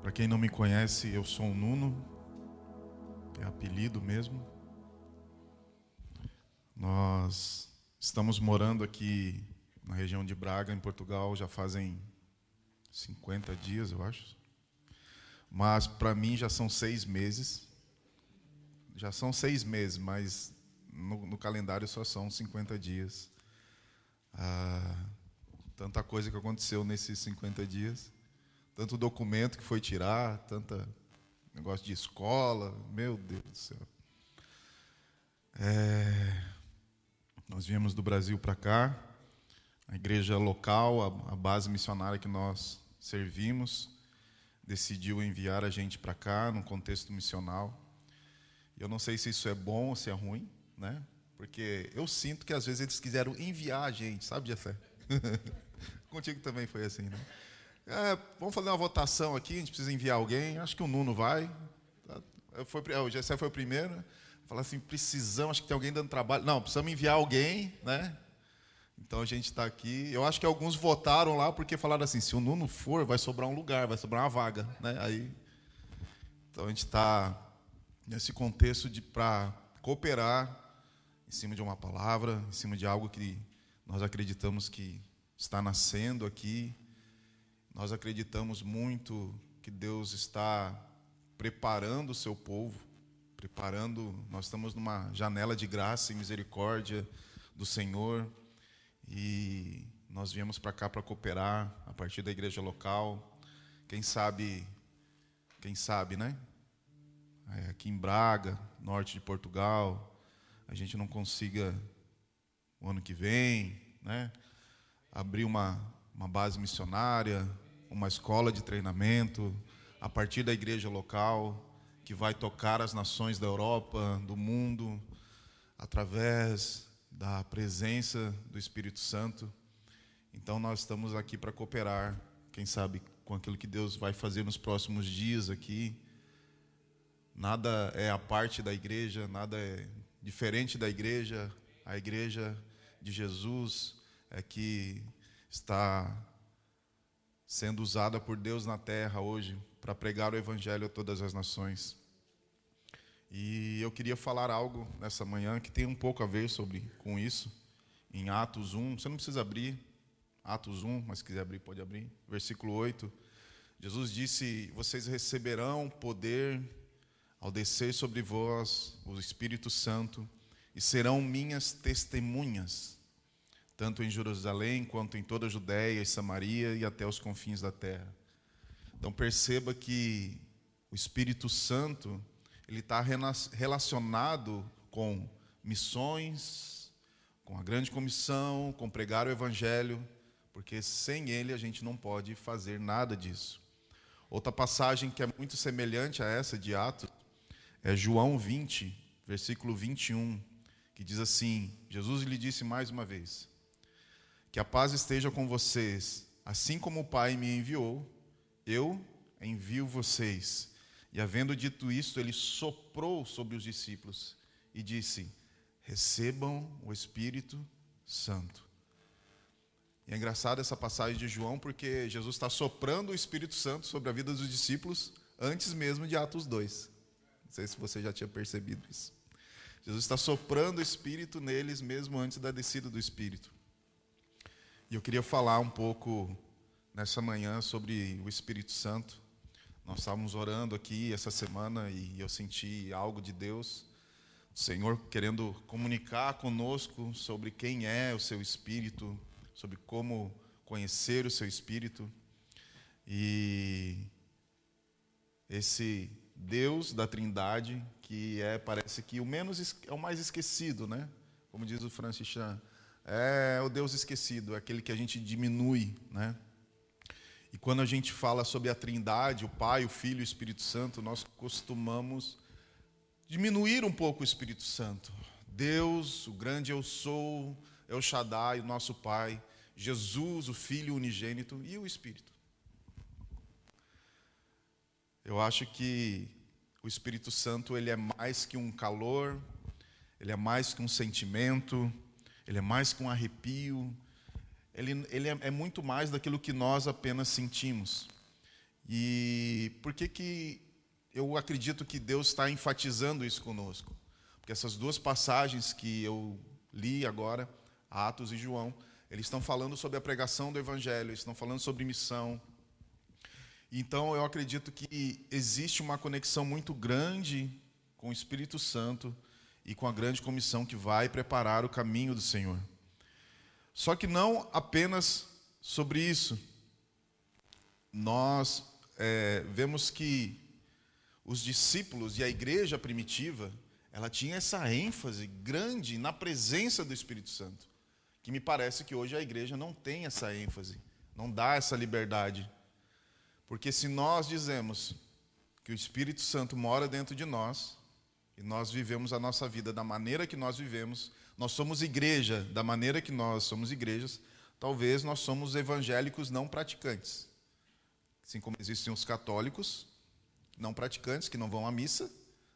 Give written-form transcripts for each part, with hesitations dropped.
Para quem não me conhece, eu sou o Nuno, é apelido mesmo. Nós estamos morando aqui na região de Braga, em Portugal, já fazem 50 dias, eu acho. Mas para mim já são 6 meses. Já são 6 meses, mas no calendário só são 50 dias. Tanta coisa que aconteceu nesses 50 dias. Tanto documento que foi tirar, tanta negócio de escola, meu Deus do céu. Nós viemos do Brasil para cá, a igreja local, a base missionária que nós servimos, decidiu enviar a gente para cá, num contexto missional. Eu não sei se isso é bom ou se é ruim, né? Porque eu sinto que às vezes eles quiseram enviar a gente, sabe, Jessé? Contigo também foi assim, né? Vamos fazer uma votação aqui, a gente precisa enviar alguém, acho que o Nuno vai. O Jessé foi o primeiro, né? Falar assim, precisamos, acho que tem alguém dando trabalho. Não, precisamos enviar alguém, né? Então a gente está aqui. Eu acho que alguns votaram lá porque falaram assim, se o Nuno for, vai sobrar um lugar, vai sobrar uma vaga, né? Então a gente está nesse contexto para cooperar em cima de uma palavra, em cima de algo que nós acreditamos que está nascendo aqui. Nós acreditamos muito que Deus está preparando o seu povo, nós estamos numa janela de graça e misericórdia do Senhor, e nós viemos para cá para cooperar a partir da igreja local. Quem sabe, né? Aqui em Braga, norte de Portugal, a gente não consiga, o ano que vem, né, abrir uma base missionária, uma escola de treinamento, a partir da igreja local, que vai tocar as nações da Europa, do mundo, através da presença do Espírito Santo. Então nós estamos aqui para cooperar, quem sabe, com aquilo que Deus vai fazer nos próximos dias aqui. Nada é a parte da igreja, nada é diferente da igreja. A igreja de Jesus é que está sendo usada por Deus na terra hoje para pregar o Evangelho a todas as nações. E eu queria falar algo nessa manhã que tem um pouco a ver com isso, em Atos 1. Você não precisa abrir Atos 1, mas se quiser abrir, pode abrir. Versículo 8. Jesus disse, vocês receberão poder ao descer sobre vós o Espírito Santo e serão minhas testemunhas, tanto em Jerusalém, quanto em toda a Judéia e Samaria e até os confins da terra. Então perceba que o Espírito Santo, ele está relacionado com missões, com a grande comissão, com pregar o Evangelho, porque sem ele a gente não pode fazer nada disso. Outra passagem que é muito semelhante a essa de Atos é João 20, versículo 21, que diz assim, Jesus lhe disse mais uma vez, que a paz esteja com vocês, assim como o Pai me enviou, eu envio vocês. E havendo dito isto, ele soprou sobre os discípulos e disse, recebam o Espírito Santo. E é engraçado essa passagem de João, porque Jesus está soprando o Espírito Santo sobre a vida dos discípulos antes mesmo de Atos 2. Não sei se você já tinha percebido isso. Jesus está soprando o Espírito neles mesmo antes da descida do Espírito. E eu queria falar um pouco nessa manhã sobre o Espírito Santo. Nós estávamos orando aqui essa semana e eu senti algo de Deus, o Senhor querendo comunicar conosco sobre quem é o seu Espírito, sobre como conhecer o seu Espírito. E esse Deus da Trindade, que parece que é o mais esquecido, né? Como diz o Francis Chan, é o Deus esquecido, é aquele que a gente diminui, né? E quando a gente fala sobre a Trindade, o Pai, o Filho e o Espírito Santo, nós costumamos diminuir um pouco o Espírito Santo. Deus, o grande eu sou, El Shaddai, o nosso Pai, Jesus, o Filho unigênito e o Espírito. Eu acho que o Espírito Santo, ele é mais que um calor, ele é mais que um sentimento, ele é mais que um arrepio, ele é muito mais daquilo que nós apenas sentimos. E por que eu acredito que Deus está enfatizando isso conosco? Porque essas duas passagens que eu li agora, Atos e João, eles estão falando sobre a pregação do Evangelho, eles estão falando sobre missão. Então, eu acredito que existe uma conexão muito grande com o Espírito Santo e com a grande comissão que vai preparar o caminho do Senhor. Só que não apenas sobre isso. Nós vemos que os discípulos e a igreja primitiva, ela tinha essa ênfase grande na presença do Espírito Santo, que me parece que hoje a igreja não tem essa ênfase, não dá essa liberdade. Porque se nós dizemos que o Espírito Santo mora dentro de nós, e nós vivemos a nossa vida da maneira que nós vivemos, nós somos igreja da maneira que nós somos igrejas, talvez nós somos evangélicos não praticantes. Assim como existem os católicos não praticantes, que não vão à missa,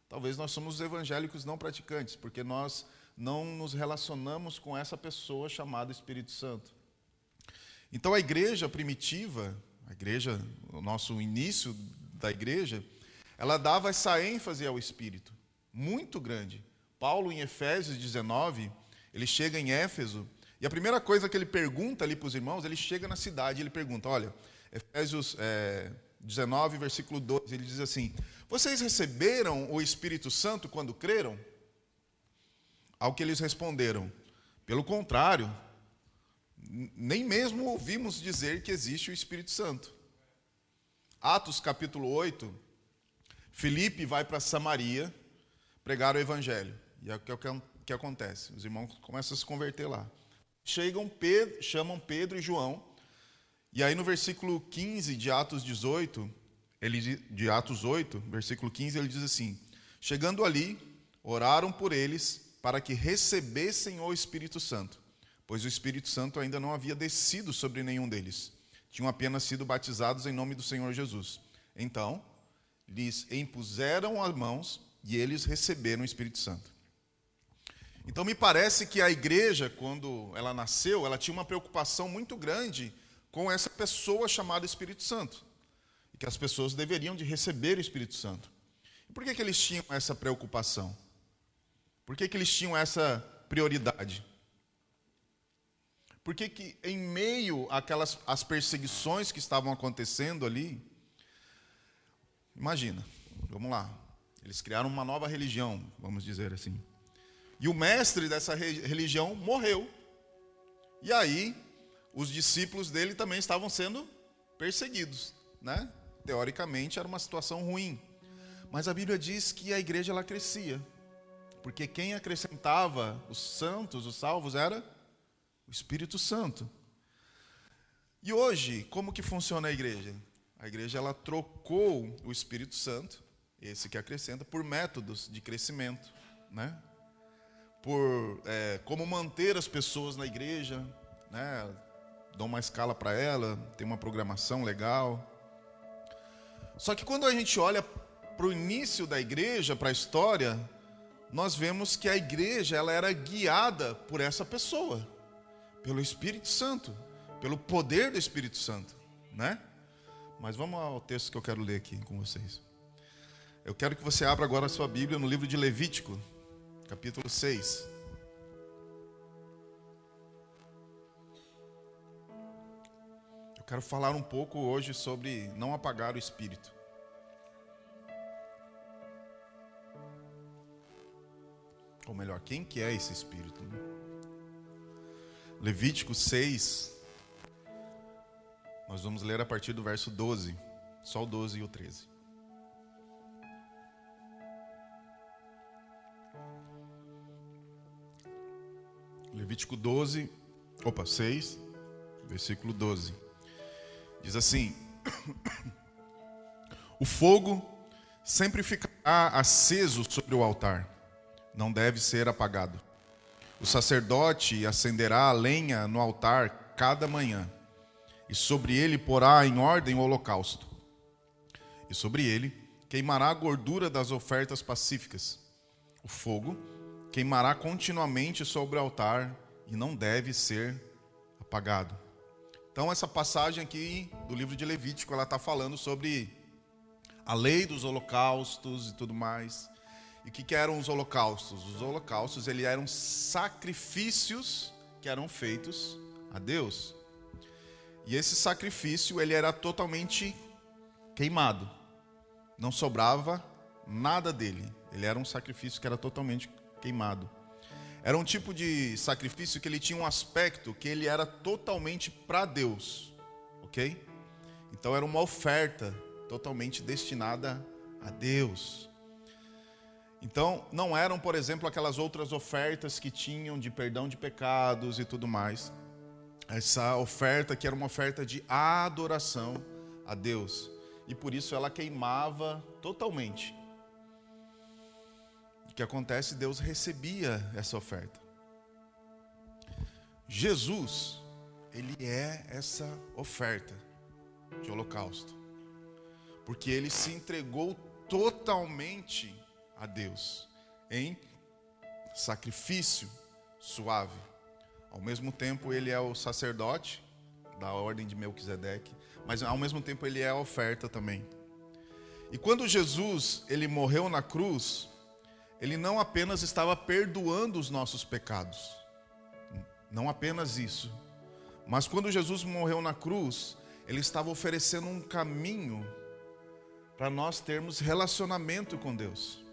talvez nós somos os evangélicos não praticantes, porque nós não nos relacionamos com essa pessoa chamada Espírito Santo. Então a igreja primitiva, a igreja, o nosso início da igreja, ela dava essa ênfase ao Espírito, muito grande. Paulo, em Efésios 19, ele chega em Éfeso, e a primeira coisa que ele pergunta ali para os irmãos, ele chega na cidade, ele pergunta, olha, Efésios 19, versículo 12, ele diz assim, vocês receberam o Espírito Santo quando creram? Ao que eles responderam, pelo contrário, nem mesmo ouvimos dizer que existe o Espírito Santo. Atos capítulo 8, Filipe vai para Samaria pregar o Evangelho. E é o que acontece. Os irmãos começam a se converter lá. Chamam Pedro e João. E aí no versículo 15 de Atos 18, de Atos 8, versículo 15, ele diz assim, chegando ali, oraram por eles para que recebessem o Espírito Santo, pois o Espírito Santo ainda não havia descido sobre nenhum deles. Tinham apenas sido batizados em nome do Senhor Jesus. Então, lhes impuseram as mãos e eles receberam o Espírito Santo. Então, me parece que a igreja, quando ela nasceu, ela tinha uma preocupação muito grande com essa pessoa chamada Espírito Santo. E que as pessoas deveriam de receber o Espírito Santo. E por que eles tinham essa preocupação? Por que eles tinham essa prioridade? Porque que em meio às perseguições que estavam acontecendo ali, imagina, vamos lá, eles criaram uma nova religião, vamos dizer assim. E o mestre dessa religião morreu. E aí, os discípulos dele também estavam sendo perseguidos, né? Teoricamente, era uma situação ruim. Mas a Bíblia diz que a igreja ela crescia. Porque quem acrescentava os santos, os salvos, era o Espírito Santo. E hoje, como que funciona a igreja? A igreja ela trocou o Espírito Santo, esse que acrescenta, por métodos de crescimento, né? Por como manter as pessoas na igreja, né? Dão uma escala para ela, tem uma programação legal. Só que quando a gente olha para o início da igreja, para a história, nós vemos que a igreja ela era guiada por essa pessoa, pelo Espírito Santo, pelo poder do Espírito Santo, né? Mas vamos ao texto que eu quero ler aqui com vocês. Eu quero que você abra agora a sua Bíblia no livro de Levítico, capítulo 6. Eu quero falar um pouco hoje sobre não apagar o Espírito. Ou melhor, quem que é esse Espírito? Né? Levítico 6, nós vamos ler a partir do verso 12, só o 12 e o 13. Levítico 6, versículo 12. Diz assim: o fogo sempre ficará aceso sobre o altar, não deve ser apagado. O sacerdote acenderá a lenha no altar cada manhã, e sobre ele porá em ordem o holocausto. E sobre ele queimará a gordura das ofertas pacíficas. O fogo queimará continuamente sobre o altar e não deve ser apagado. Então essa passagem aqui do livro de Levítico, ela está falando sobre a lei dos holocaustos e tudo mais. E o que eram os holocaustos? Os holocaustos, eles eram sacrifícios que eram feitos a Deus. E esse sacrifício, ele era totalmente queimado. Não sobrava nada dele. Ele era um sacrifício que era totalmente queimado. Era um tipo de sacrifício que ele tinha um aspecto que ele era totalmente para Deus. Ok? Então era uma oferta totalmente destinada a Deus. Então não eram, por exemplo, aquelas outras ofertas que tinham de perdão de pecados e tudo mais. Essa oferta que era uma oferta de adoração a Deus. E por isso ela queimava totalmente. O que acontece? Deus recebia essa oferta. Jesus, ele é essa oferta de holocausto. Porque ele se entregou totalmente a Deus em sacrifício suave. Ao mesmo tempo ele é o sacerdote da ordem de Melquisedeque, mas ao mesmo tempo ele é a oferta também. E quando Jesus, ele morreu na cruz, ele não apenas estava perdoando os nossos pecados, não apenas isso, mas quando Jesus morreu na cruz, ele estava oferecendo um caminho para nós termos relacionamento com Deus,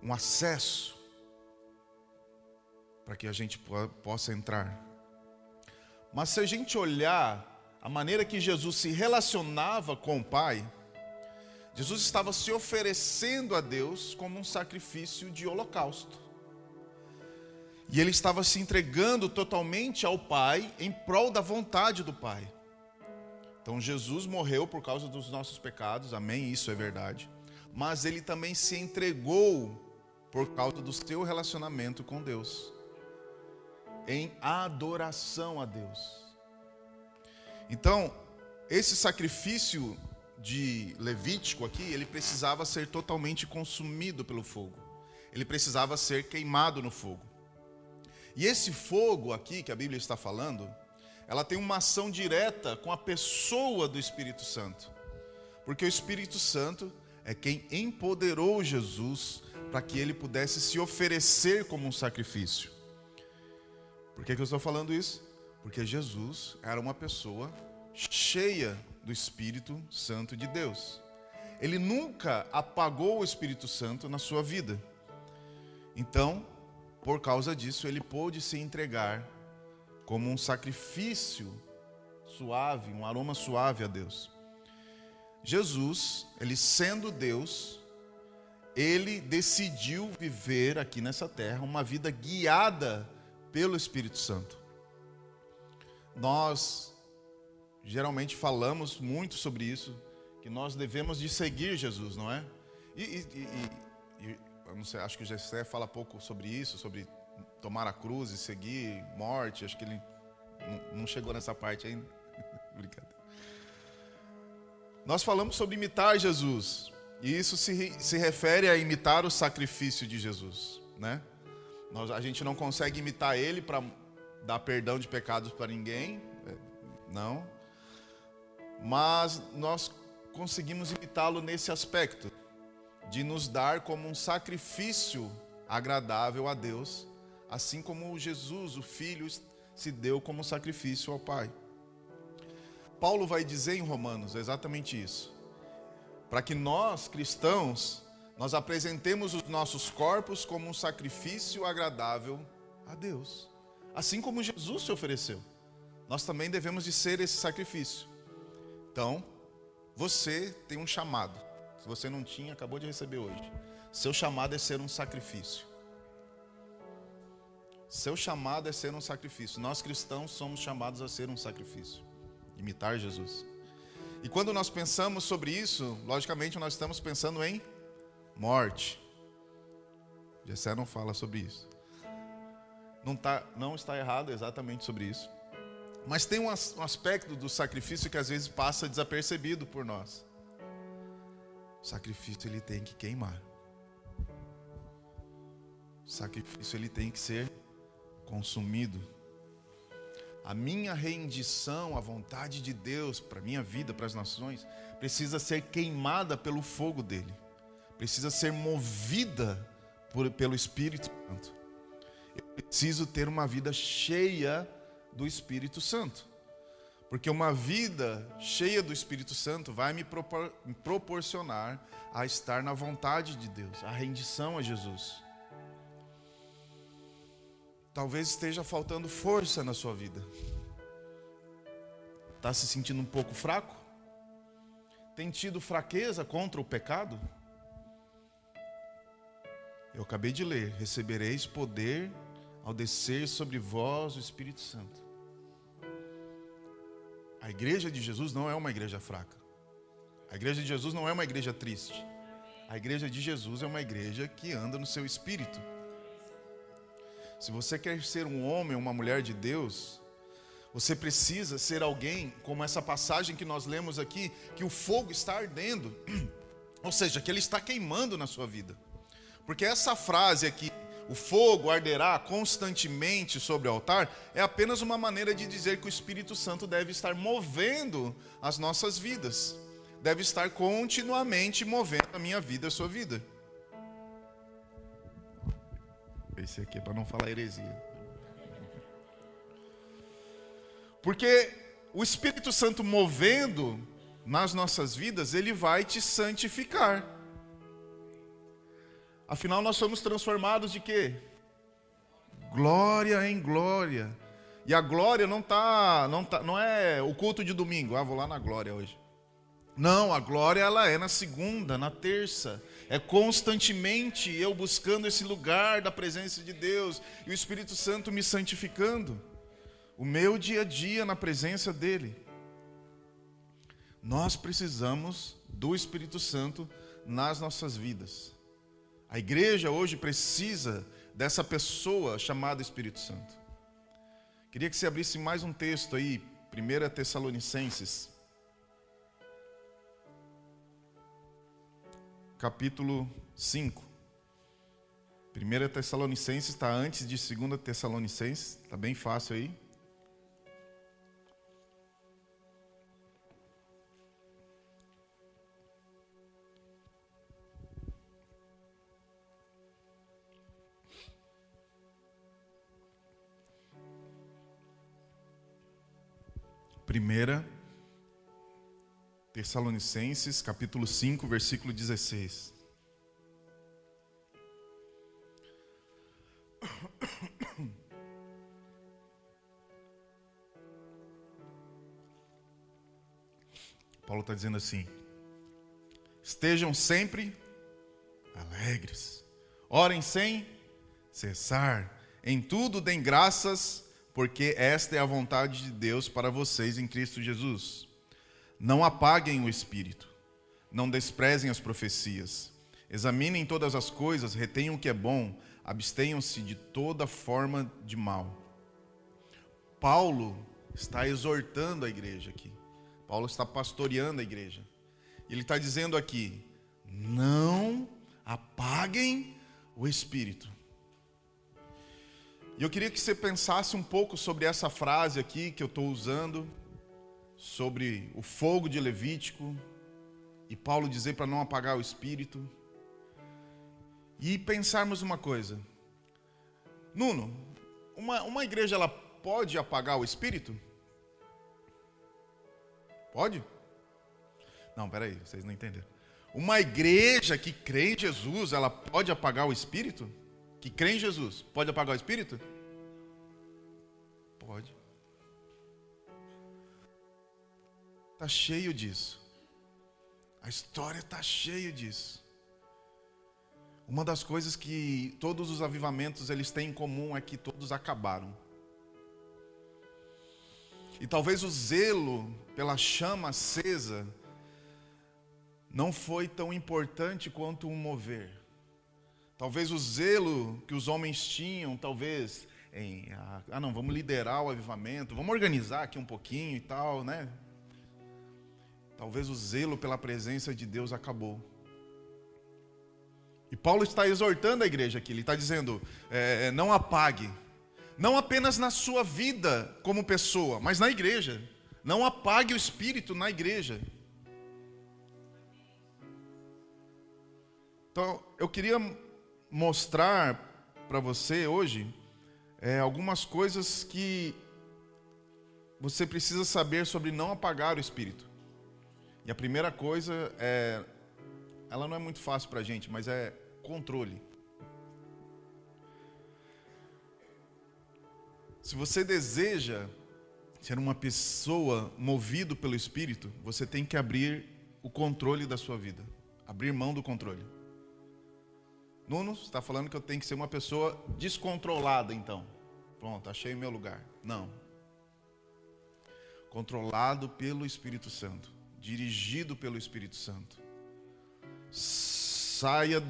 um acesso para que a gente possa entrar. Mas se a gente olhar a maneira que Jesus se relacionava com o Pai, Jesus estava se oferecendo a Deus como um sacrifício de holocausto. E ele estava se entregando totalmente ao Pai em prol da vontade do Pai. Então Jesus morreu por causa dos nossos pecados, amém, isso é verdade. Mas ele também se entregou por causa do seu relacionamento com Deus, em adoração a Deus. Então, esse sacrifício de Levítico aqui, ele precisava ser totalmente consumido pelo fogo. Ele precisava ser queimado no fogo. E esse fogo aqui que a Bíblia está falando, ela tem uma ação direta com a pessoa do Espírito Santo. Porque o Espírito Santo é quem empoderou Jesus para que ele pudesse se oferecer como um sacrifício. Por que eu estou falando isso? Porque Jesus era uma pessoa cheia do Espírito Santo de Deus. Ele nunca apagou o Espírito Santo na sua vida. Então, por causa disso, ele pôde se entregar como um sacrifício suave, um aroma suave a Deus. Jesus, ele sendo Deus, ele decidiu viver aqui nessa terra uma vida guiada pelo Espírito Santo. Nós geralmente falamos muito sobre isso, que nós devemos de seguir Jesus, não é? Eu não sei, acho que o Jessé fala pouco sobre isso, sobre tomar a cruz e seguir morte. Acho que ele não chegou nessa parte ainda. Brincadeira. Nós falamos sobre imitar Jesus, e isso se refere a imitar o sacrifício de Jesus, né? A gente não consegue imitar ele para dar perdão de pecados para ninguém, não. Mas nós conseguimos imitá-lo nesse aspecto, de nos dar como um sacrifício agradável a Deus, assim como Jesus, o Filho, se deu como sacrifício ao Pai. Paulo vai dizer em Romanos exatamente isso. Para que nós, cristãos, nós apresentemos os nossos corpos como um sacrifício agradável a Deus. Assim como Jesus se ofereceu, nós também devemos de ser esse sacrifício. Então, você tem um chamado. Se você não tinha, acabou de receber hoje. Seu chamado é ser um sacrifício. Seu chamado é ser um sacrifício. Nós cristãos somos chamados a ser um sacrifício. Imitar Jesus. E quando nós pensamos sobre isso, logicamente nós estamos pensando em morte. Jessé não fala sobre isso. Não está errado exatamente sobre isso. Mas tem um aspecto do sacrifício que às vezes passa desapercebido por nós. O sacrifício ele tem que queimar. O sacrifício ele tem que ser consumido. A minha rendição à vontade de Deus para a minha vida, para as nações, precisa ser queimada pelo fogo dele. Precisa ser movida pelo Espírito Santo. Eu preciso ter uma vida cheia do Espírito Santo. Porque uma vida cheia do Espírito Santo vai me proporcionar a estar na vontade de Deus, a rendição a Jesus. Talvez esteja faltando força na sua vida. Está se sentindo um pouco fraco? Tem tido fraqueza contra o pecado? Eu acabei de ler: recebereis poder ao descer sobre vós o Espírito Santo. A igreja de Jesus não é uma igreja fraca. A igreja de Jesus não é uma igreja triste. A igreja de Jesus é uma igreja que anda no seu espírito. Se você quer ser um homem ou uma mulher de Deus, você precisa ser alguém, como essa passagem que nós lemos aqui, que o fogo está ardendo, ou seja, que ele está queimando na sua vida. Porque essa frase aqui, o fogo arderá constantemente sobre o altar, é apenas uma maneira de dizer que o Espírito Santo deve estar movendo as nossas vidas, deve estar continuamente movendo a minha vida, a sua vida. Esse aqui é para não falar heresia. Porque o Espírito Santo movendo nas nossas vidas, ele vai te santificar. Afinal, nós somos transformados de quê? Glória em glória. E a glória não é o culto de domingo. Vou lá na glória hoje. Não, a glória ela é na segunda, na terça. É constantemente eu buscando esse lugar da presença de Deus e o Espírito Santo me santificando. O meu dia a dia na presença dele. Nós precisamos do Espírito Santo nas nossas vidas. A igreja hoje precisa dessa pessoa chamada Espírito Santo. Queria que você abrisse mais um texto aí, 1 Tessalonicenses, capítulo 5. 1 Tessalonicenses está antes de 2 Tessalonicenses, está bem fácil aí. Primeira Tessalonicenses, capítulo 5, versículo 16. Paulo está dizendo assim: estejam sempre alegres, orem sem cessar, em tudo deem graças, porque esta é a vontade de Deus para vocês em Cristo Jesus. Não apaguem o espírito, não desprezem as profecias, examinem todas as coisas, retenham o que é bom, abstenham-se de toda forma de mal. Paulo está exortando a igreja aqui. Paulo está pastoreando a igreja. Ele está dizendo aqui: não apaguem o espírito. E eu queria que você pensasse um pouco sobre essa frase aqui que eu estou usando, sobre o fogo de Levítico, e Paulo dizer para não apagar o espírito. E pensarmos uma coisa: Nuno, uma igreja ela pode apagar o espírito? Pode? Não, peraí, vocês não entenderam. Uma igreja que crê em Jesus, ela pode apagar o espírito? Que crê em Jesus, pode apagar o espírito? Pode. Está cheio disso. A história está cheia disso. Uma das coisas que todos os avivamentos eles têm em comum é que todos acabaram. E talvez o zelo pela chama acesa não foi tão importante quanto o mover. Talvez o zelo que os homens tinham, talvez, não, vamos liderar o avivamento, vamos organizar aqui um pouquinho e tal, né? Talvez o zelo pela presença de Deus acabou. E Paulo está exortando a igreja aqui, ele está dizendo, não apague, Não apenas na sua vida como pessoa, mas na igreja. Não apague o Espírito na igreja. Então, eu queria mostrar para você hoje algumas coisas que você precisa saber sobre não apagar o Espírito. E a primeira coisa ela não é muito fácil para a gente, mas é controle. Se você deseja ser uma pessoa movido pelo Espírito, você tem que abrir o controle da sua vida. Abrir mão do controle. Nuno, você está falando que eu tenho que ser uma pessoa descontrolada, então. Pronto, achei o meu lugar. Não. Controlado pelo Espírito Santo. Dirigido pelo Espírito Santo. Saia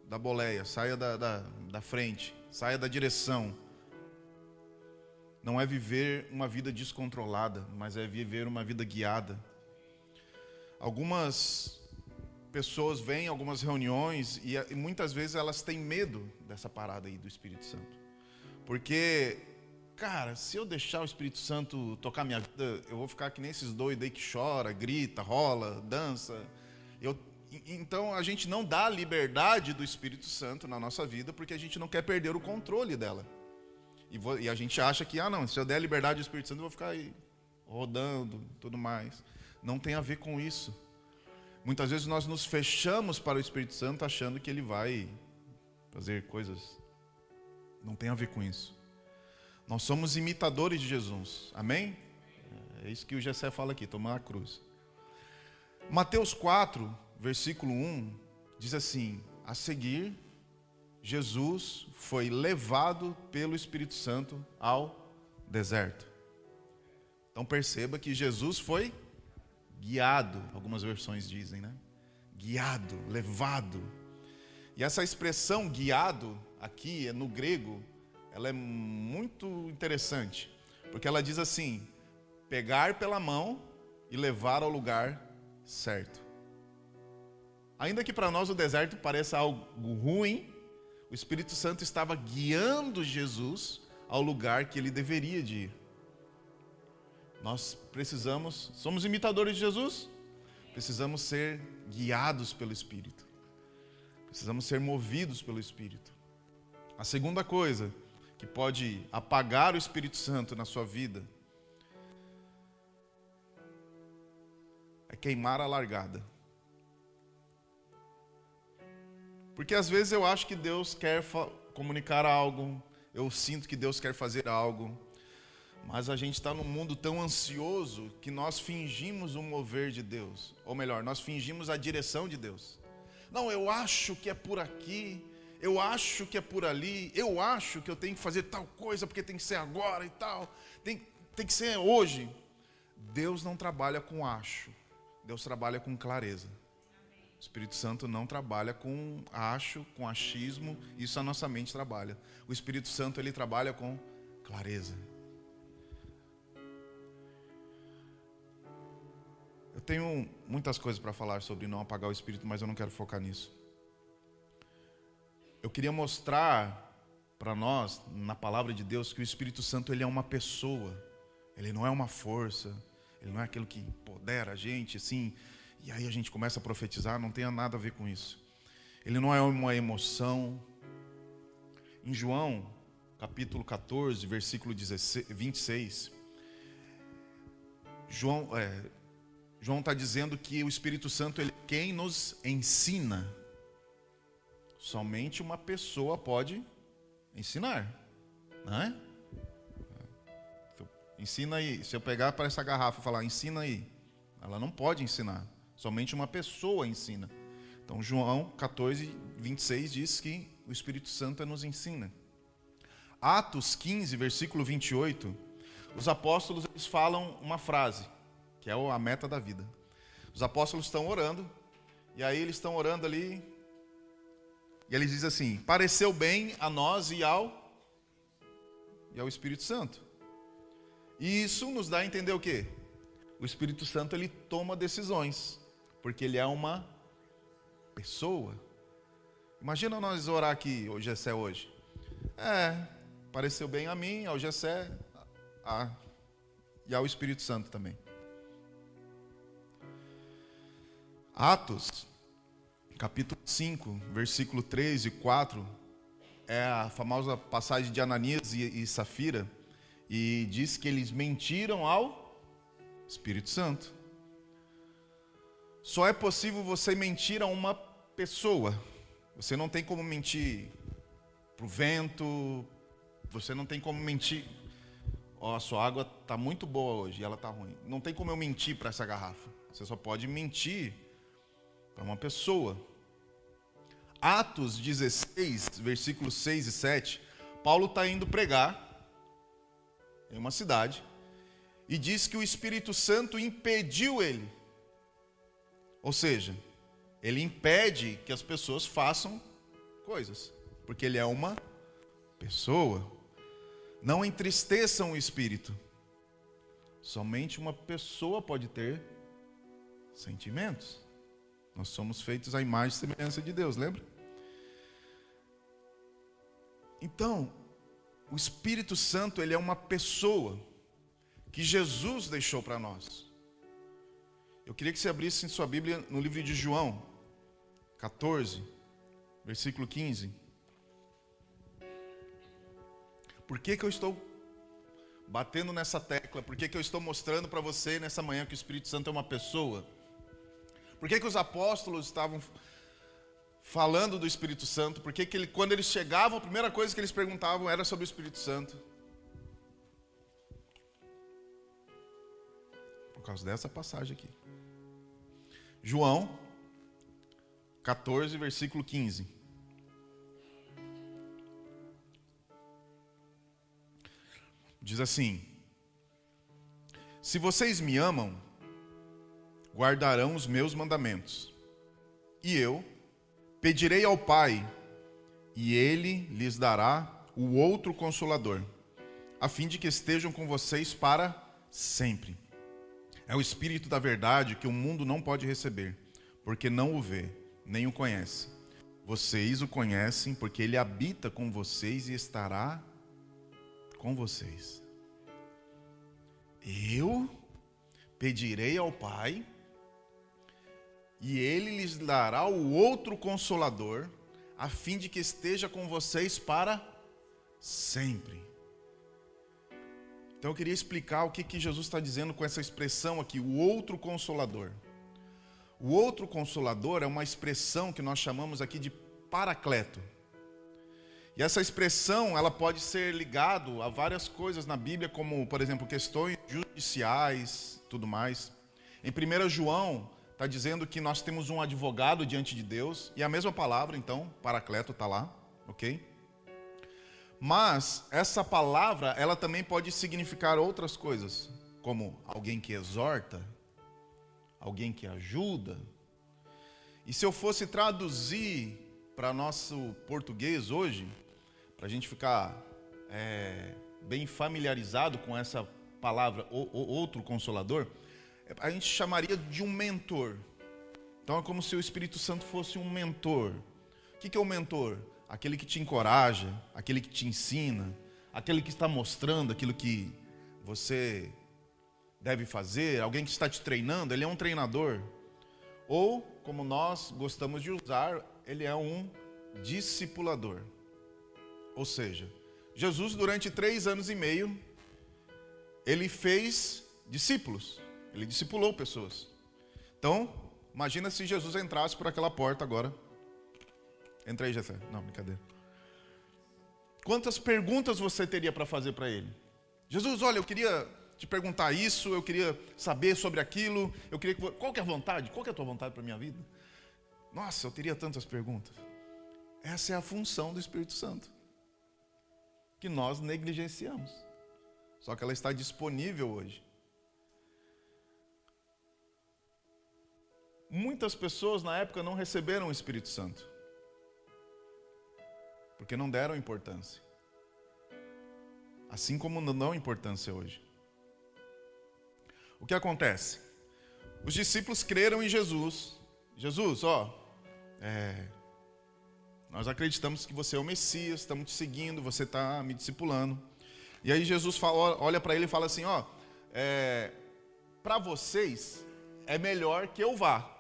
da boleia, saia da frente, saia da direção. Não é viver uma vida descontrolada, mas é viver uma vida guiada. Algumas pessoas vêm a algumas reuniões e muitas vezes elas têm medo dessa parada aí do Espírito Santo. Porque, cara, se eu deixar o Espírito Santo tocar minha vida, eu vou ficar que nem esses doidos aí que chora, grita, rola, dança. Então a gente não dá a liberdade do Espírito Santo na nossa vida porque a gente não quer perder o controle dela. E a gente acha que, não, se eu der a liberdade do Espírito Santo eu vou ficar aí rodando, tudo mais. Não tem a ver com isso. Muitas vezes nós nos fechamos para o Espírito Santo achando que ele vai fazer coisas. Não tem a ver com isso. Nós somos imitadores de Jesus. Amém? É isso que o Gessé fala aqui, tomar a cruz. Mateus 4, versículo 1, diz assim: a seguir, Jesus foi levado pelo Espírito Santo ao deserto. Então perceba que Jesus foi guiado, algumas versões dizem, né? Guiado, levado. E essa expressão guiado, aqui no grego, ela é muito interessante, porque ela diz assim: pegar pela mão e levar ao lugar certo. Ainda que para nós o deserto pareça algo ruim, o Espírito Santo estava guiando Jesus ao lugar que ele deveria de ir. Nós somos imitadores de Jesus, precisamos ser guiados pelo Espírito. Precisamos ser movidos pelo Espírito. A segunda coisa que pode apagar o Espírito Santo na sua vida é queimar a largada. Porque às vezes eu acho que Deus quer comunicar algo, eu sinto que Deus quer fazer algo, mas a gente está num mundo tão ansioso que nós fingimos o mover de Deus. Ou melhor, nós fingimos a direção de Deus. Não, eu acho que é por aqui, eu acho que é por ali, eu acho que eu tenho que fazer tal coisa porque tem que ser agora e tal, tem que ser hoje. Deus não trabalha com acho, Deus trabalha com clareza. O Espírito Santo não trabalha com acho, com achismo, isso a nossa mente trabalha. O Espírito Santo, ele trabalha com clareza. Eu tenho muitas coisas para falar sobre não apagar o Espírito, mas eu não quero focar nisso. Eu queria mostrar para nós, na palavra de Deus, que o Espírito Santo, ele é uma pessoa. Ele não é uma força, ele não é aquilo que empodera a gente, assim, e aí a gente começa a profetizar, não tem nada a ver com isso. Ele não é uma emoção. Em João, capítulo 14, versículo 26, João está dizendo que o Espírito Santo, ele é quem nos ensina. Somente uma pessoa pode ensinar, não é? Ensina aí. Se eu pegar para essa garrafa e falar, ensina aí, ela não pode ensinar. Somente uma pessoa ensina. Então João 14, 26 diz que o Espírito Santo nos ensina. Atos 15, versículo 28, os apóstolos, eles falam uma frase, que é a meta da vida. Os apóstolos estão orando, e aí eles estão orando ali, e eles dizem assim: pareceu bem a nós e ao Espírito Santo. E isso nos dá a entender o quê? O Espírito Santo, ele toma decisões, porque ele é uma pessoa. Imagina nós orar aqui, hoje. pareceu bem a mim, ao Gessé e ao Espírito Santo também. Atos, capítulo 5, versículo 3 e 4, é a famosa passagem de Ananias e Safira, e diz que eles mentiram ao Espírito Santo. Só é possível você mentir a uma pessoa. Você não tem como mentir para o vento, você não tem como mentir. Ó, a sua água está muito boa hoje e ela está ruim. Não tem como eu mentir para essa garrafa. Você só pode mentir para uma pessoa. Atos 16, versículos 6 e 7, Paulo está indo pregar em uma cidade e diz que o Espírito Santo impediu ele. Ou seja, ele impede que as pessoas façam coisas, porque ele é uma pessoa. Não entristeçam o Espírito. Somente uma pessoa pode ter sentimentos. Nós somos feitos à imagem e semelhança de Deus, lembra? Então, o Espírito Santo, ele é uma pessoa que Jesus deixou para nós. Eu queria que você abrisse em sua Bíblia no livro de João, 14, versículo 15. Por que eu estou batendo nessa tecla? Por que eu estou mostrando para você nessa manhã que o Espírito Santo é uma pessoa? Por que os apóstolos estavam falando do Espírito Santo? Por que quando eles chegavam, a primeira coisa que eles perguntavam era sobre o Espírito Santo? Por causa dessa passagem aqui. João 14, versículo 15. Diz assim: se vocês me amam, guardarão os meus mandamentos. E eu pedirei ao Pai, e Ele lhes dará o outro Consolador, a fim de que estejam com vocês para sempre. É o Espírito da verdade que o mundo não pode receber, porque não o vê, nem o conhece. Vocês o conhecem, porque Ele habita com vocês e estará com vocês. Eu pedirei ao Pai, e Ele lhes dará o outro Consolador, a fim de que esteja com vocês para sempre. Então eu queria explicar o que Jesus está dizendo com essa expressão aqui, o outro Consolador. O outro Consolador é uma expressão que nós chamamos aqui de Paracleto. E essa expressão, ela pode ser ligada a várias coisas na Bíblia, como, por exemplo, questões judiciais, tudo mais. Em 1 João, está dizendo que nós temos um advogado diante de Deus, e a mesma palavra, então, Paracleto está lá, ok? Mas essa palavra, ela também pode significar outras coisas, como alguém que exorta, alguém que ajuda. E se eu fosse traduzir para nosso português hoje, para a gente ficar bem familiarizado com essa palavra, outro Consolador, a gente chamaria de um mentor. Então é como se o Espírito Santo fosse um mentor. O que é o mentor? Aquele que te encoraja, aquele que te ensina, aquele que está mostrando aquilo que você deve fazer, alguém que está te treinando, ele é um treinador. Ou, como nós gostamos de usar, ele é um discipulador. Ou seja, Jesus durante 3 anos e meio, ele fez discípulos, ele discipulou pessoas. Então, imagina se Jesus entrasse por aquela porta agora. Entra aí, Jessé. Não, brincadeira. Quantas perguntas você teria para fazer para ele? Jesus, olha, eu queria te perguntar isso, eu queria saber sobre aquilo, eu queria que... Qual que é a vontade? Qual que é a tua vontade para a minha vida? Nossa, eu teria tantas perguntas. Essa é a função do Espírito Santo, que nós negligenciamos. Só que ela está disponível hoje. Muitas pessoas na época não receberam o Espírito Santo, porque não deram importância. Assim como não dão importância hoje. O que acontece? Os discípulos creram em Jesus. Jesus, Nós acreditamos que você é o Messias, estamos te seguindo, você está me discipulando. E aí Jesus olha para ele e fala assim, para vocês é melhor que eu vá.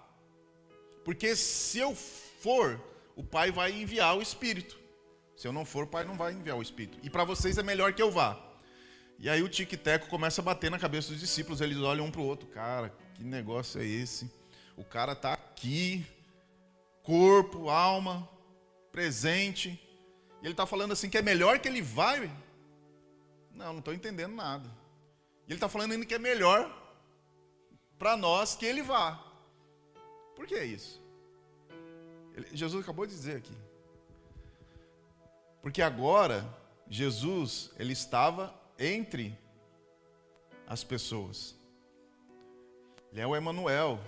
Porque se eu for, o Pai vai enviar o Espírito. Se eu não for, o Pai não vai enviar o Espírito. E para vocês é melhor que eu vá. E aí o tic-teco começa a bater na cabeça dos discípulos. Eles olham um para o outro. Cara, que negócio é esse? O cara está aqui, corpo, alma, presente. E ele está falando assim que é melhor que ele vá. Não estou entendendo nada. E ele está falando ainda que é melhor para nós que ele vá. Por que isso? Jesus acabou de dizer aqui. Porque agora, Jesus, ele estava entre as pessoas. Ele é o Emanuel,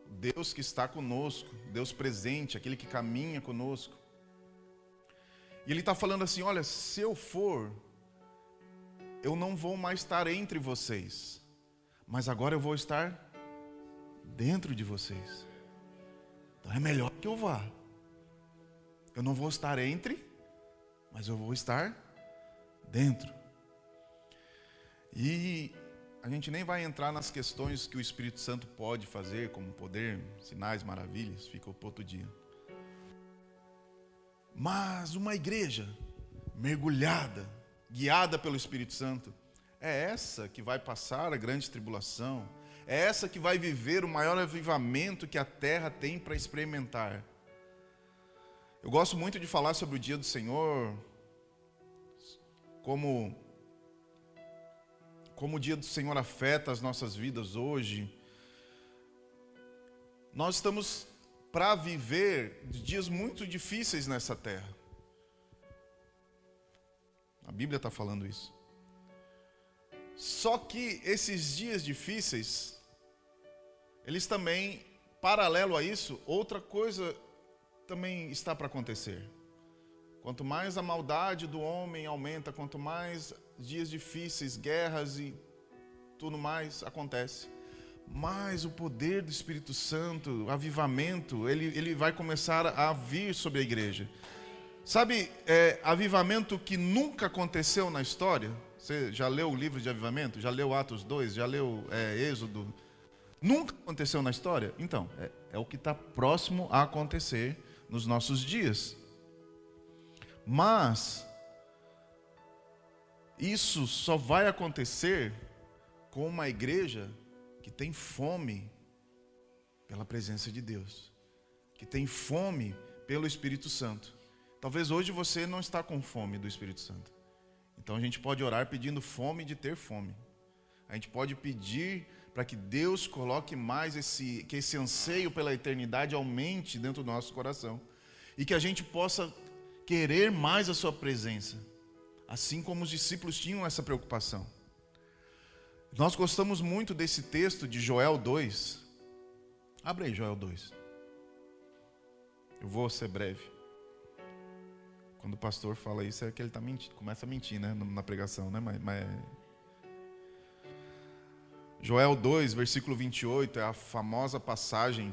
Deus que está conosco, Deus presente, aquele que caminha conosco. E ele está falando assim, olha, se eu for, eu não vou mais estar entre vocês, mas agora eu vou estar dentro de vocês. Então é melhor que eu vá. Eu não vou estar entre, mas eu vou estar dentro. E a gente nem vai entrar nas questões que o Espírito Santo pode fazer, como poder, sinais, maravilhas, fica para outro dia. Mas uma igreja mergulhada, guiada pelo Espírito Santo, é essa que vai passar a grande tribulação, é essa que vai viver o maior avivamento que a terra tem para experimentar. Eu gosto muito de falar sobre o dia do Senhor, como o dia do Senhor afeta as nossas vidas hoje. Nós estamos para viver dias muito difíceis nessa terra. A Bíblia está falando isso. Só que esses dias difíceis, eles também, paralelo a isso, outra coisa também está para acontecer. Quanto mais a maldade do homem aumenta, quanto mais dias difíceis, guerras e tudo mais acontece, mais o poder do Espírito Santo, o avivamento, ele vai começar a vir sobre a igreja. Sabe, avivamento que nunca aconteceu na história? Você já leu o livro de avivamento? Já leu Atos 2? Já leu Êxodo? Nunca aconteceu na história? Então, é o que está próximo a acontecer nos nossos dias. Mas isso só vai acontecer com uma igreja que tem fome pela presença de Deus, que tem fome pelo Espírito Santo. Talvez hoje você não está com fome do Espírito Santo. Então a gente pode orar pedindo fome de ter fome. A gente pode pedir para que Deus coloque mais que esse anseio pela eternidade aumente dentro do nosso coração. E que a gente possa querer mais a sua presença. Assim como os discípulos tinham essa preocupação. Nós gostamos muito desse texto de Joel 2. Abre aí Joel 2. Eu vou ser breve. Quando o pastor fala isso é que ele está mentindo, começa a mentir, né, na pregação, né? Mas Joel 2, versículo 28, é a famosa passagem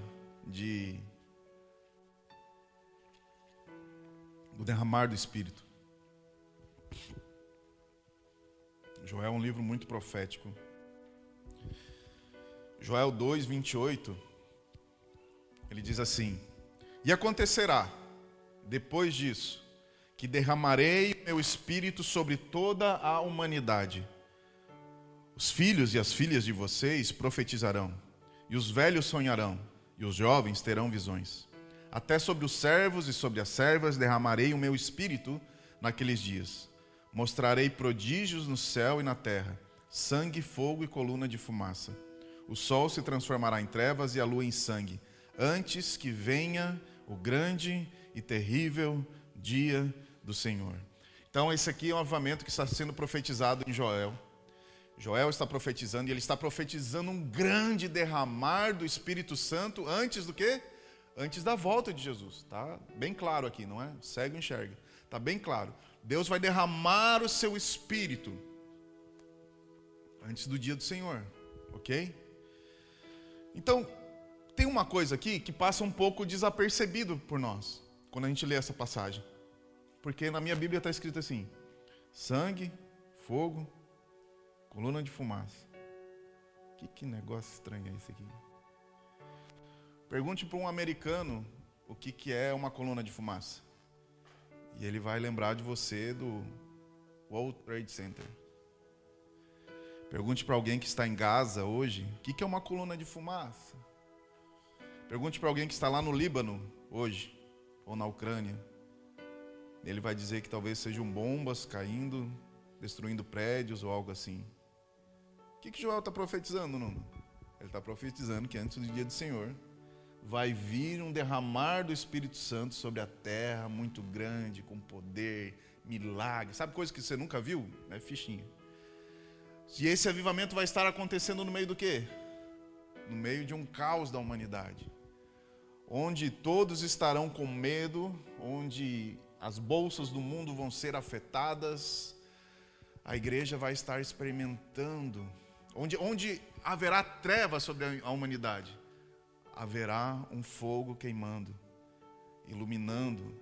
do derramar do Espírito. Joel é um livro muito profético. Joel 2, 28, ele diz assim: E acontecerá, depois disso, que derramarei meu Espírito sobre toda a humanidade. Os filhos e as filhas de vocês profetizarão, e os velhos sonharão, e os jovens terão visões. Até sobre os servos e sobre as servas derramarei o meu Espírito naqueles dias. Mostrarei prodígios no céu e na terra, sangue, fogo e coluna de fumaça. O sol se transformará em trevas e a lua em sangue, antes que venha o grande e terrível dia do Senhor. Então esse aqui é um avivamento que está sendo profetizado em Joel. Joel está profetizando, e ele está profetizando um grande derramar do Espírito Santo antes do quê? Antes da volta de Jesus. Está bem claro aqui, não é? Cego enxerga. Está bem claro. Deus vai derramar o seu Espírito antes do dia do Senhor. Ok? Então, tem uma coisa aqui que passa um pouco desapercebido por nós. quando a gente lê essa passagem. Porque na minha Bíblia está escrito assim: sangue, fogo, coluna de fumaça. Que negócio estranho é esse aqui? Pergunte para um americano o que é uma coluna de fumaça. E ele vai lembrar de você do World Trade Center. Pergunte para alguém que está em Gaza hoje, o que é uma coluna de fumaça? Pergunte para alguém que está lá no Líbano hoje, ou na Ucrânia. Ele vai dizer que talvez sejam bombas caindo, destruindo prédios ou algo assim. O que Joel está profetizando, Nuno? Ele está profetizando que antes do dia do Senhor vai vir um derramar do Espírito Santo sobre a terra, muito grande, com poder, milagre. Sabe coisa que você nunca viu? É fichinha. E esse avivamento vai estar acontecendo no meio do quê? No meio de um caos da humanidade. Onde todos estarão com medo, onde as bolsas do mundo vão ser afetadas, a igreja vai estar experimentando. Onde haverá trevas sobre a humanidade, haverá um fogo queimando, iluminando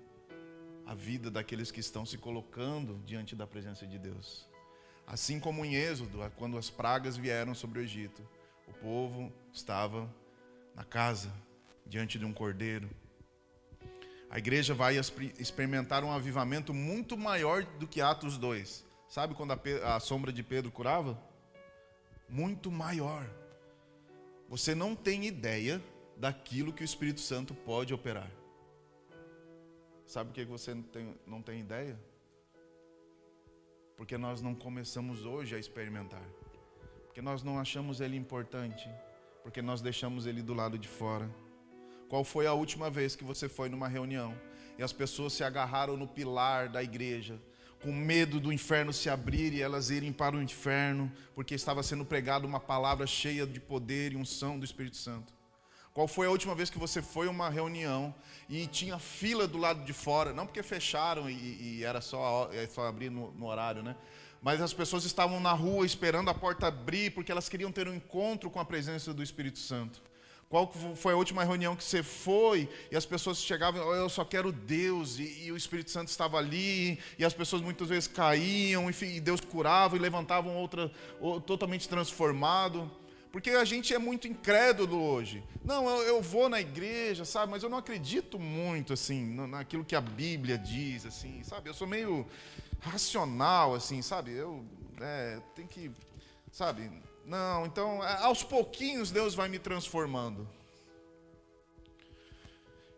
a vida daqueles que estão se colocando diante da presença de Deus. Assim como em Êxodo, quando as pragas vieram sobre o Egito, o povo estava na casa, diante de um cordeiro. A igreja vai experimentar um avivamento muito maior do que Atos 2. Sabe quando a sombra de Pedro curava? Muito maior. Você não tem ideia daquilo que o Espírito Santo pode operar. Sabe por que você não tem ideia? Porque nós não começamos hoje a experimentar. Porque nós não achamos ele importante. Porque nós deixamos ele do lado de fora. Qual foi a última vez que você foi numa reunião e as pessoas se agarraram no pilar da igreja, com medo do inferno se abrir e elas irem para o inferno, porque estava sendo pregada uma palavra cheia de poder e unção do Espírito Santo? Qual foi a última vez que você foi a uma reunião e tinha fila do lado de fora? Não porque fecharam e era só abrir no horário, né? Mas as pessoas estavam na rua esperando a porta abrir porque elas queriam ter um encontro com a presença do Espírito Santo. Qual foi a última reunião que você foi e as pessoas chegavam, eu só quero Deus, e o Espírito Santo estava ali, e as pessoas muitas vezes caíam, e Deus curava e levantavam outra totalmente transformado? Porque a gente é muito incrédulo hoje. Não, eu vou na igreja, sabe, mas eu não acredito muito assim naquilo que a Bíblia diz, assim, sabe? Eu sou meio racional, assim, sabe? Tem que, sabe? Não, então, aos pouquinhos Deus vai me transformando.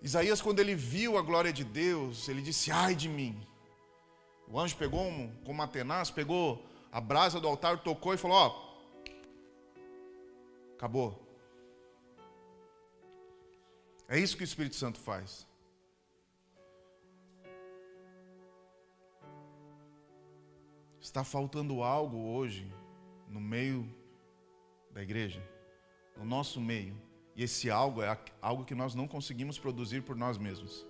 Isaías, quando ele viu a glória de Deus, ele disse: ai de mim. O anjo pegou com uma tenaz, pegou a brasa do altar, tocou e falou: ó, acabou. É isso que o Espírito Santo faz. Está faltando algo hoje no meio da igreja, no nosso meio, e esse algo é algo que nós não conseguimos produzir por nós mesmos.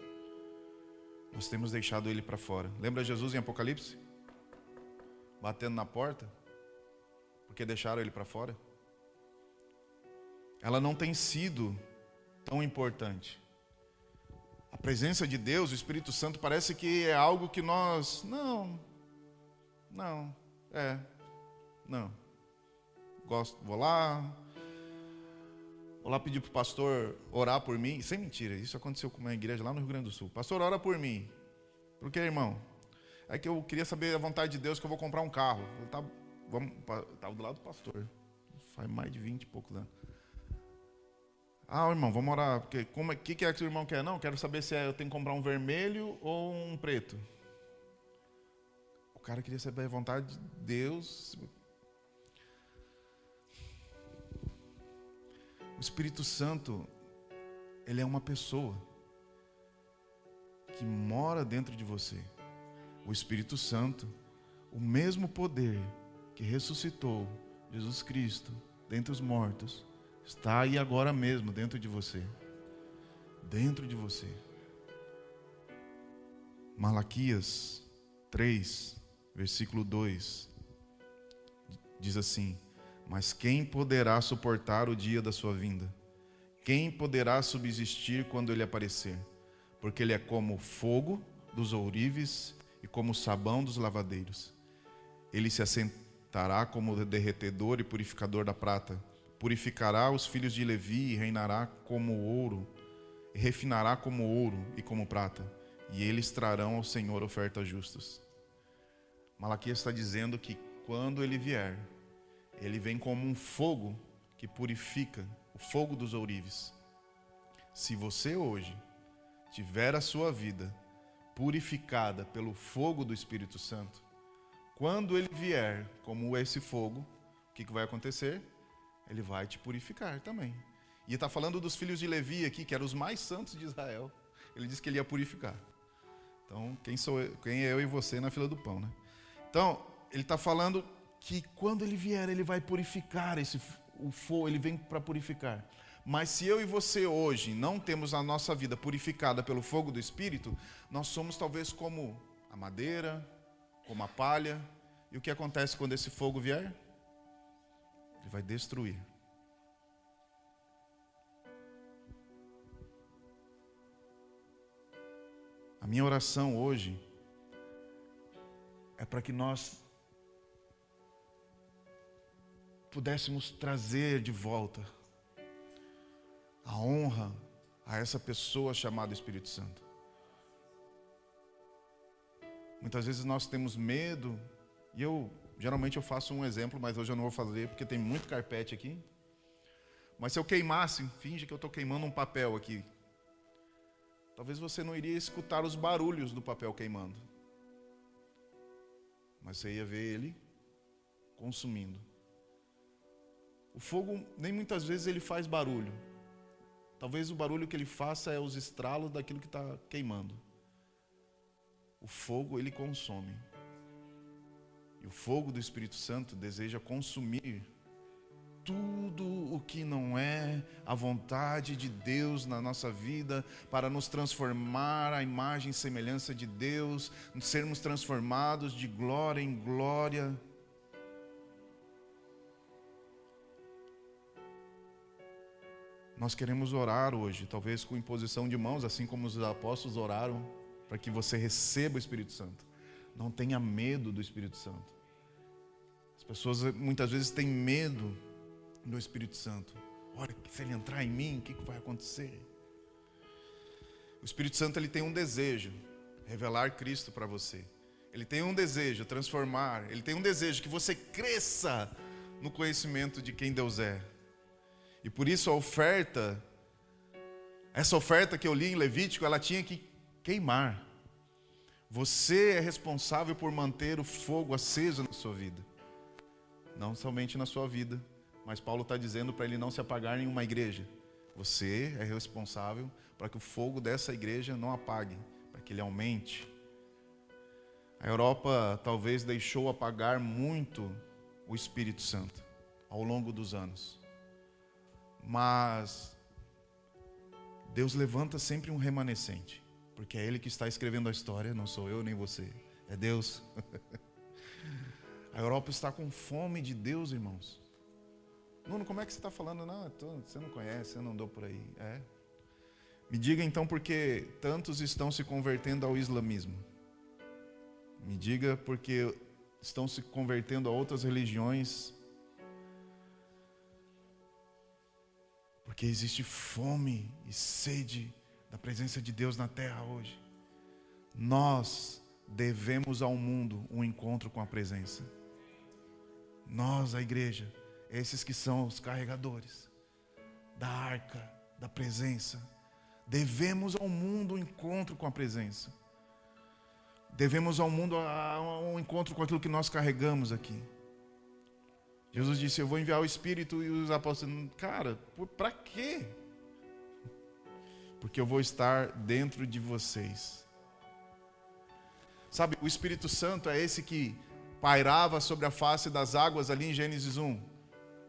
Nós temos deixado ele para fora. Lembra Jesus em Apocalipse? Batendo na porta, porque deixaram ele para fora? Ela não tem sido tão importante. A presença de Deus, o Espírito Santo, parece que é algo que nós, não, gosto, vou lá pedir para o pastor orar por mim. Sem mentira, isso aconteceu com uma igreja lá no Rio Grande do Sul. Pastor, ora por mim. Por quê, irmão? É que eu queria saber a vontade de Deus, que eu vou comprar um carro. Estava do lado do pastor, faz mais de 20 e poucos anos. Irmão, vamos orar, porque o que é que o irmão quer? Não, quero saber se eu tenho que comprar um vermelho ou um preto. O cara queria saber a vontade de Deus. O Espírito Santo, ele é uma pessoa que mora dentro de você. O Espírito Santo, o mesmo poder que ressuscitou Jesus Cristo dentre os mortos, está aí agora mesmo dentro de você. Dentro de você. Malaquias 3, versículo 2, diz assim: mas quem poderá suportar o dia da sua vinda? Quem poderá subsistir quando ele aparecer? porque ele é como o fogo dos ourives e como o sabão dos lavadeiros. Ele se assentará como derretedor e purificador da prata. Purificará os filhos de Levi e reinará como ouro, e refinará como ouro e como prata. E eles trarão ao Senhor ofertas justas. Malaquias está dizendo que quando ele vier, ele vem como um fogo que purifica, o fogo dos ourives. Se você hoje tiver a sua vida purificada pelo fogo do Espírito Santo, quando ele vier como esse fogo, o que vai acontecer? Ele vai te purificar também. E está falando dos filhos de Levi aqui, que eram os mais santos de Israel. Ele disse que ele ia purificar. Então, quem é eu e você na fila do pão, né? Então, ele está falando que quando ele vier, ele vai purificar o fogo, ele vem para purificar. Mas se eu e você hoje não temos a nossa vida purificada pelo fogo do Espírito, nós somos talvez como a madeira, como a palha. E o que acontece quando esse fogo vier? Ele vai destruir. A minha oração hoje é para que nós pudéssemos trazer de volta a honra a essa pessoa chamada Espírito Santo. Muitas vezes nós temos medo, e geralmente eu faço um exemplo, mas hoje eu não vou fazer porque tem muito carpete aqui. Mas se eu queimasse, finge que eu estou queimando um papel aqui, talvez você não iria escutar os barulhos do papel queimando, mas você ia ver ele consumindo. O fogo, nem muitas vezes ele faz barulho. Talvez o barulho que ele faça é os estralos daquilo que está queimando. O fogo, ele consome. E o fogo do Espírito Santo deseja consumir tudo o que não é a vontade de Deus na nossa vida, para nos transformar à imagem e semelhança de Deus, sermos transformados de glória em glória. Nós queremos orar hoje, talvez com imposição de mãos, assim como os apóstolos oraram, para que você receba o Espírito Santo. Não tenha medo do Espírito Santo. As pessoas muitas vezes têm medo do Espírito Santo. Olha, se ele entrar em mim, o que vai acontecer? O Espírito Santo, ele tem um desejo, revelar Cristo para você. Ele tem um desejo, transformar. Ele tem um desejo que você cresça no conhecimento de quem Deus é. E por isso essa oferta que eu li em Levítico, ela tinha que queimar. Você é responsável por manter o fogo aceso na sua vida. Não somente na sua vida, mas Paulo está dizendo para ele não se apagar em uma igreja. Você é responsável para que o fogo dessa igreja não apague, para que ele aumente. A Europa talvez deixou apagar muito o Espírito Santo ao longo dos anos. Mas Deus levanta sempre um remanescente, porque é Ele que está escrevendo a história, não sou eu nem você, é Deus. A Europa está com fome de Deus, irmãos. Nuno, como é que você está falando? Não, você não conhece, você não andou por aí. Me diga então por que tantos estão se convertendo ao islamismo. Me diga porque estão se convertendo a outras religiões. Porque existe fome e sede da presença de Deus na terra hoje. Nós devemos ao mundo um encontro com a presença. Nós, a igreja, esses que são os carregadores da arca, da presença, devemos ao mundo um encontro com a presença. Devemos ao mundo um encontro com aquilo que nós carregamos aqui. Jesus disse, eu vou enviar o Espírito, e os apóstolos, cara, para quê? Porque eu vou estar dentro de vocês. Sabe, o Espírito Santo é esse que pairava sobre a face das águas ali em Gênesis 1.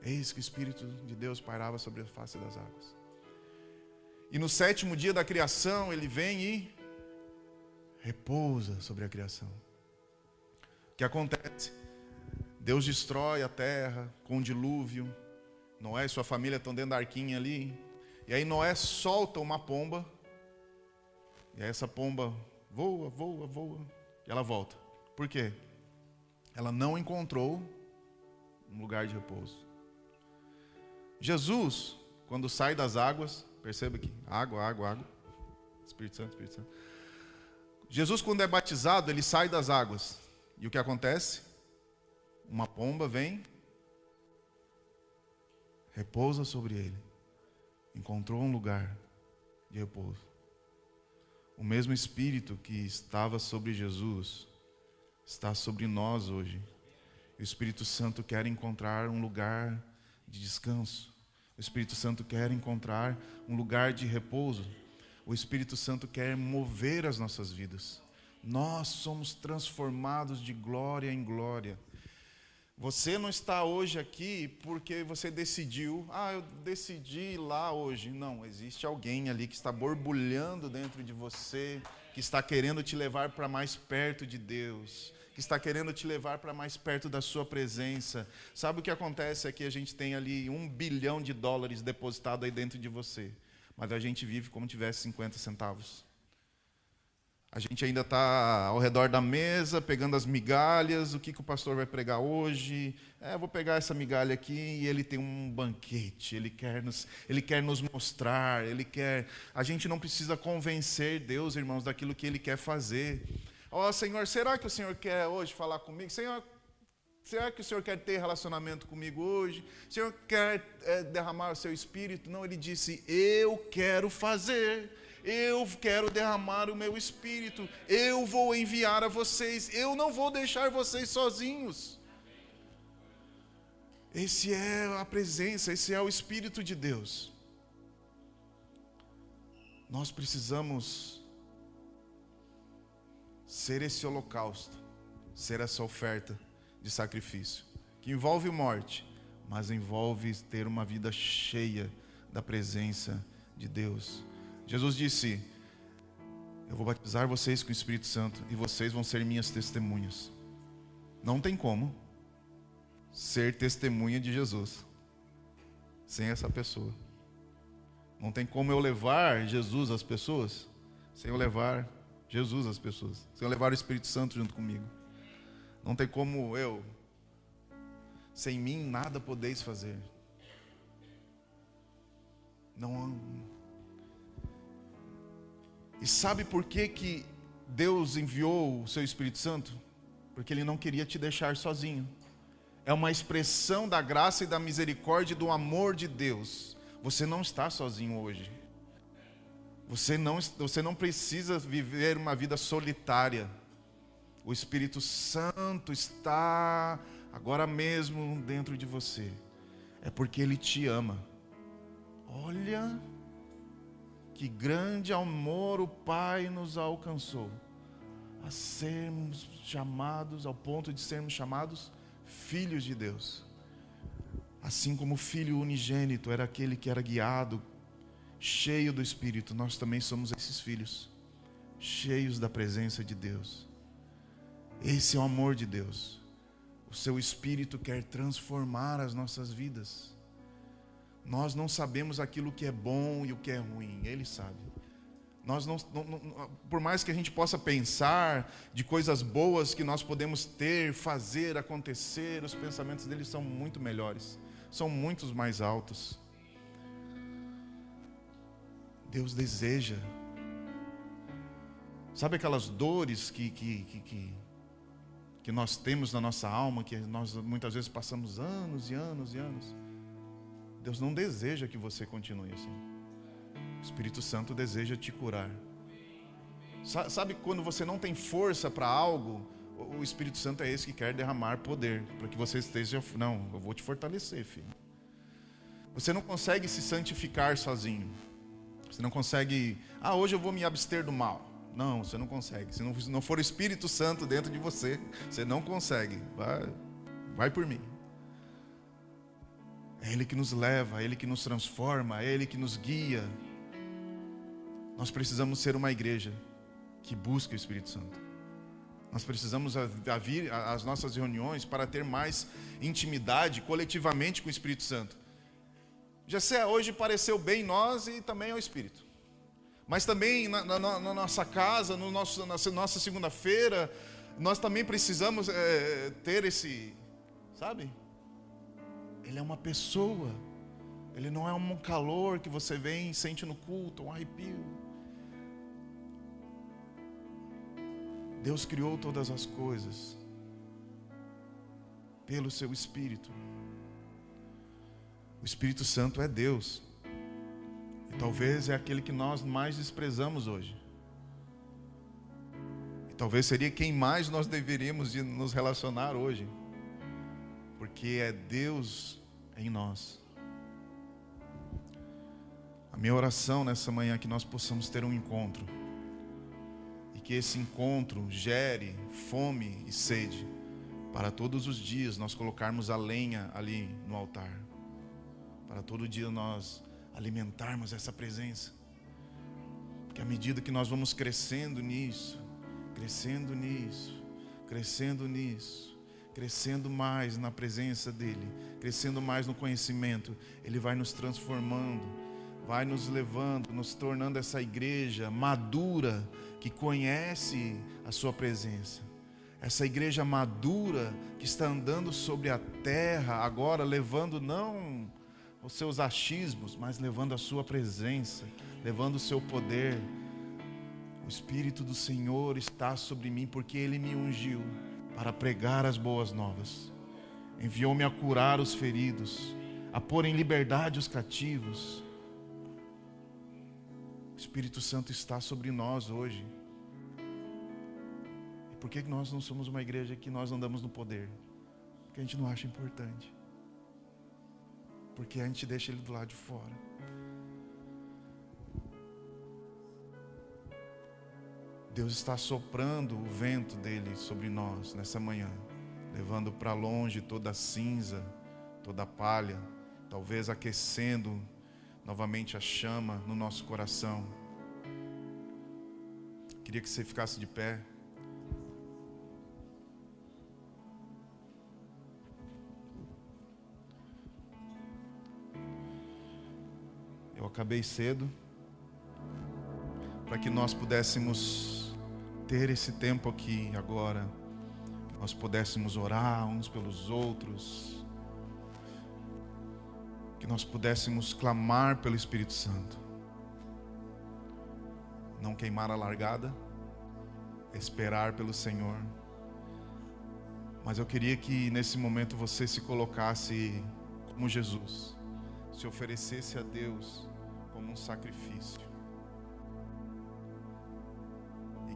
Eis que o Espírito de Deus pairava sobre a face das águas. E no 7º dia da criação, ele vem e repousa sobre a criação. O que acontece? Deus destrói a terra com um dilúvio. Noé e sua família estão dentro da arquinha ali. E aí Noé solta uma pomba. E aí essa pomba voa, voa, voa, e ela volta. Por quê? Ela não encontrou um lugar de repouso. Jesus, quando sai das águas, perceba aqui, água, água, água, Espírito Santo, Espírito Santo. Jesus, quando é batizado, ele sai das águas. E o que acontece? Uma pomba vem, repousa sobre ele. Encontrou um lugar de repouso. O mesmo Espírito que estava sobre Jesus está sobre nós hoje. O Espírito Santo quer encontrar um lugar de descanso. O Espírito Santo quer encontrar um lugar de repouso. O Espírito Santo quer mover as nossas vidas. Nós somos transformados de glória em glória. Você não está hoje aqui porque você decidiu, eu decidi ir lá hoje. Não, existe alguém ali que está borbulhando dentro de você, que está querendo te levar para mais perto de Deus, que está querendo te levar para mais perto da sua presença. Sabe o que acontece? É que a gente tem ali $1 bilhão depositado aí dentro de você, mas a gente vive como tivesse 50 centavos. A gente ainda está ao redor da mesa, pegando as migalhas. O que o pastor vai pregar hoje? Vou pegar essa migalha aqui, e ele tem um banquete. Ele quer nos mostrar. A gente não precisa convencer Deus, irmãos, daquilo que Ele quer fazer. Senhor, será que o Senhor quer hoje falar comigo? Senhor, será que o Senhor quer ter relacionamento comigo hoje? O Senhor quer derramar o seu Espírito? Não, Ele disse, eu quero fazer. Eu quero derramar o meu Espírito. Eu vou enviar a vocês. Eu não vou deixar vocês sozinhos. Esse é a presença, esse é o Espírito de Deus. Nós precisamos ser esse holocausto, ser essa oferta de sacrifício, que envolve morte, mas envolve ter uma vida cheia da presença de Deus. Jesus disse, eu vou batizar vocês com o Espírito Santo e vocês vão ser minhas testemunhas. Não tem como ser testemunha de Jesus sem essa pessoa. Não tem como eu levar Jesus às pessoas sem eu levar Jesus às pessoas, sem eu levar o Espírito Santo junto comigo. Não tem como eu, sem mim nada podeis fazer. Não. E sabe por que Deus enviou o seu Espírito Santo? Porque Ele não queria te deixar sozinho. É uma expressão da graça e da misericórdia e do amor de Deus. Você não está sozinho hoje. Você não precisa viver uma vida solitária. O Espírito Santo está agora mesmo dentro de você. É porque Ele te ama. Olha, que grande amor o Pai nos alcançou, a sermos chamados, ao ponto de sermos chamados filhos de Deus. Assim como o Filho unigênito era aquele que era guiado, cheio do Espírito, nós também somos esses filhos, cheios da presença de Deus. Esse é o amor de Deus. O seu Espírito quer transformar as nossas vidas. Nós não sabemos aquilo que é bom e o que é ruim, Ele sabe. Nós não, por mais que a gente possa pensar de coisas boas que nós podemos ter, fazer, acontecer, os pensamentos dele são muito melhores, são muito mais altos. Deus deseja. Sabe aquelas dores que nós temos na nossa alma, que nós muitas vezes passamos anos e anos e anos? Deus não deseja que você continue assim. O Espírito Santo deseja te curar. Sabe quando você não tem força para algo, o Espírito Santo é esse que quer derramar poder, para que você esteja, não, eu vou te fortalecer, filho. Você não consegue se santificar sozinho. Você não consegue, hoje eu vou me abster do mal. Não, você não consegue. Se não for o Espírito Santo dentro de você, você não consegue. Vai por mim. É Ele que nos leva, é Ele que nos transforma, é Ele que nos guia. Nós precisamos ser uma igreja que busca o Espírito Santo. Nós precisamos vir às nossas reuniões para ter mais intimidade coletivamente com o Espírito Santo. Jessé, hoje pareceu bem nós e também ao Espírito. Mas também na nossa casa, na nossa segunda-feira, nós também precisamos ter esse, sabe? Ele é uma pessoa. Ele não é um calor que você vem e sente no culto, um arrepio. Deus criou todas as coisas pelo seu Espírito. O Espírito Santo é Deus. E talvez é aquele que nós mais desprezamos hoje. E talvez seria quem mais nós deveríamos de nos relacionar hoje. Porque é Deus em nós. A minha oração nessa manhã é que nós possamos ter um encontro. E que esse encontro gere fome e sede. Para todos os dias nós colocarmos a lenha ali no altar. Para todo dia nós alimentarmos essa presença. Porque à medida que nós vamos crescendo nisso, crescendo mais na presença dEle, crescendo mais no conhecimento, Ele vai nos transformando, vai nos levando, nos tornando essa igreja madura, que conhece a sua presença. Essa igreja madura, que está andando sobre a terra, agora levando não os seus achismos, mas levando a sua presença, levando o seu poder. O Espírito do Senhor está sobre mim, porque Ele me ungiu para pregar as boas novas. Enviou-me a curar os feridos, a pôr em liberdade os cativos. O Espírito Santo está sobre nós hoje. E por que nós não somos uma igreja que nós andamos no poder? Porque a gente não acha importante. Porque a gente deixa Ele do lado de fora. Deus está soprando o vento dEle sobre nós nessa manhã, levando para longe toda a cinza, toda a palha, talvez aquecendo novamente a chama no nosso coração. Queria que você ficasse de pé. Eu acabei cedo, para que nós pudéssemos ter esse tempo aqui agora, que nós pudéssemos orar uns pelos outros, que nós pudéssemos clamar pelo Espírito Santo. Não queimar a largada, esperar pelo Senhor. Mas eu queria que nesse momento você se colocasse como Jesus, se oferecesse a Deus como um sacrifício.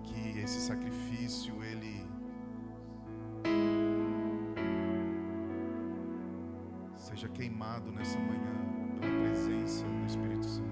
Que esse sacrifício, ele seja queimado nessa manhã pela presença do Espírito Santo.